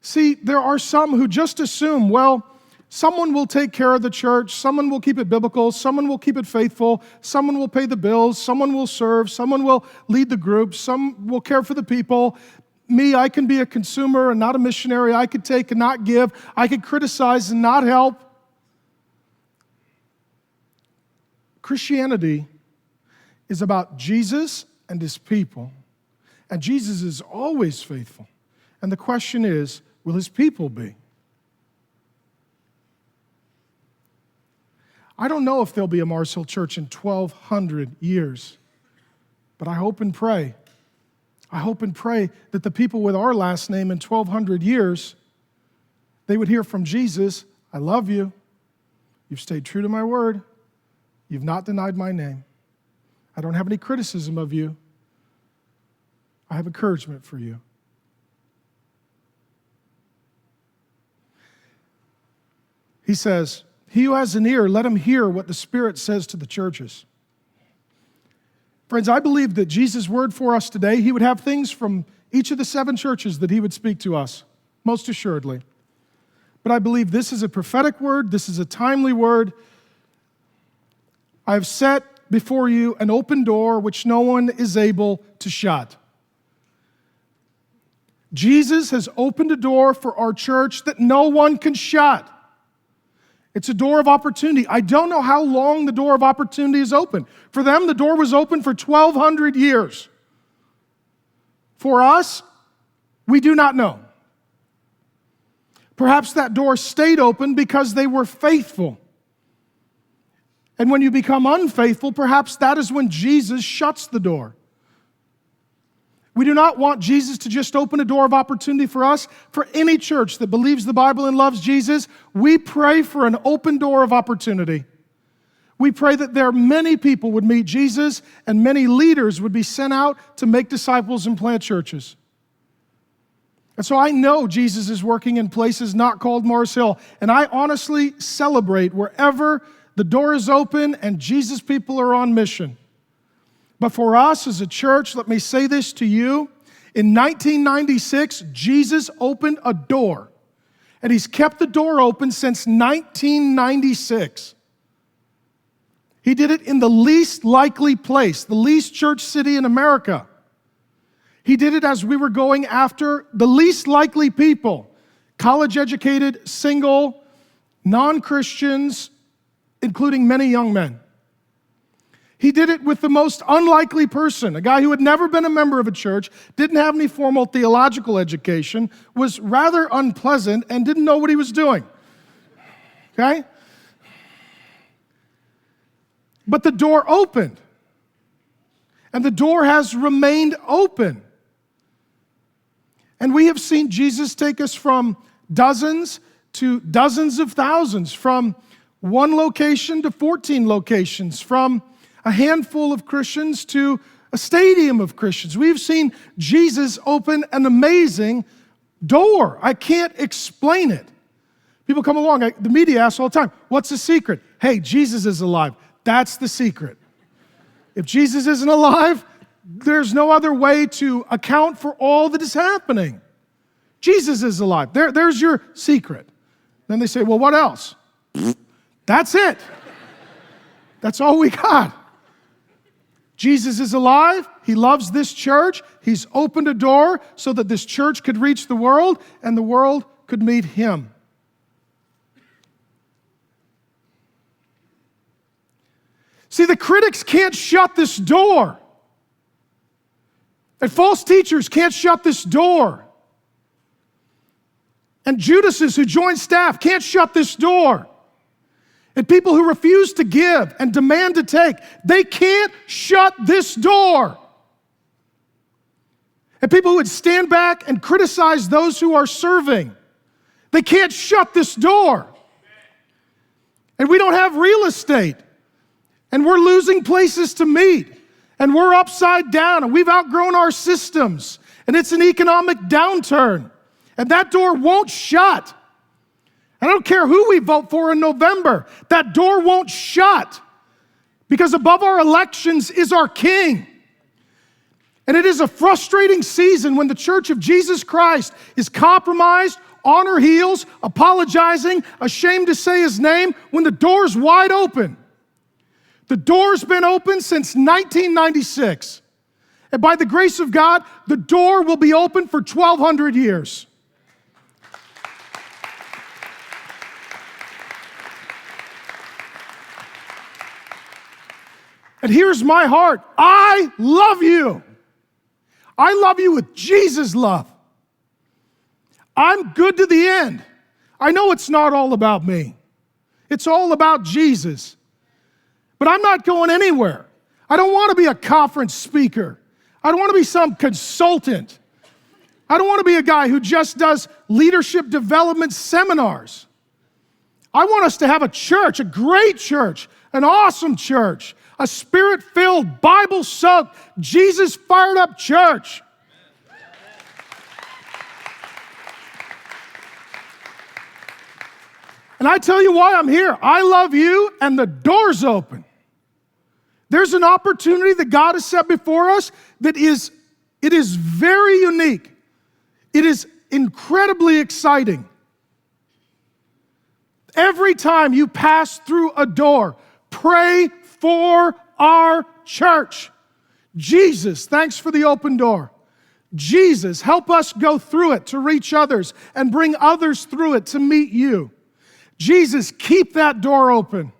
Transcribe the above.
See, there are some who just assume, well, someone will take care of the church, someone will keep it biblical, someone will keep it faithful, someone will pay the bills, someone will serve, someone will lead the group, some will care for the people. Me, I can be a consumer and not a missionary. I could take and not give. I could criticize and not help. Christianity is about Jesus and his people. And Jesus is always faithful. And the question is, will his people be? I don't know if there'll be a Mars Hill Church in 1,200 years, but I hope and pray. I hope and pray that the people with our last name in 1,200 years, they would hear from Jesus, I love you. You've stayed true to my word. You've not denied my name. I don't have any criticism of you. I have encouragement for you. He says, he who has an ear, let him hear what the Spirit says to the churches. Friends, I believe that Jesus' word for us today, he would have things from each of the 7 churches that he would speak to us, most assuredly. But I believe this is a prophetic word. This is a timely word. I have set before you an open door which no one is able to shut. Jesus has opened a door for our church that no one can shut. It's a door of opportunity. I don't know how long the door of opportunity is open. For them, the door was open for 1,200 years. For us, we do not know. Perhaps that door stayed open because they were faithful. And when you become unfaithful, perhaps that is when Jesus shuts the door. We do not want Jesus to just open a door of opportunity for us. For any church that believes the Bible and loves Jesus, we pray for an open door of opportunity. We pray that there many people would meet Jesus and many leaders would be sent out to make disciples and plant churches. And so I know Jesus is working in places not called Mars Hill, and I honestly celebrate wherever the door is open and Jesus' people are on mission. But for us as a church, let me say this to you. In 1996, Jesus opened a door, and he's kept the door open since 1996. He did it in the least likely place, the least church city in America. He did it as we were going after the least likely people, college-educated, single, non-Christians, including many young men. He did it with the most unlikely person, a guy who had never been a member of a church, didn't have any formal theological education, was rather unpleasant, and didn't know what he was doing. Okay? But the door opened, and the door has remained open. And we have seen Jesus take us from dozens to dozens of thousands, from one location to 14 locations, from a handful of Christians to a stadium of Christians. We've seen Jesus open an amazing door. I can't explain it. People come along, the media asks all the time, what's the secret? Hey, Jesus is alive. That's the secret. If Jesus isn't alive, there's no other way to account for all that is happening. Jesus is alive. There's your secret. Then they say, well, what else? That's it. That's all we got. Jesus is alive. He loves this church. He's opened a door so that this church could reach the world and the world could meet him. See, the critics can't shut this door. And false teachers can't shut this door. And Judases who join staff can't shut this door. And people who refuse to give and demand to take, they can't shut this door. And people who would stand back and criticize those who are serving, they can't shut this door. And we don't have real estate. And we're losing places to meet. And we're upside down. And we've outgrown our systems. And it's an economic downturn. And that door won't shut. I don't care who we vote for in November. That door won't shut. Because above our elections is our King. And it is a frustrating season when the Church of Jesus Christ is compromised on her heels, apologizing, ashamed to say his name, when the door's wide open. The door's been open since 1996. And by the grace of God, the door will be open for 1,200 years. And here's my heart. I love you. I love you with Jesus' love. I'm good to the end. I know it's not all about me. It's all about Jesus. But I'm not going anywhere. I don't want to be a conference speaker. I don't want to be some consultant. I don't want to be a guy who just does leadership development seminars. I want us to have a church, a great church, an awesome church, a Spirit-filled, Bible-soaked, Jesus-fired-up church. And I tell you why I'm here. I love you, and the door's open. There's an opportunity that God has set before us that is very unique. It is incredibly exciting. Every time you pass through a door, pray for our church. Jesus, thanks for the open door. Jesus, help us go through it to reach others and bring others through it to meet you. Jesus, keep that door open.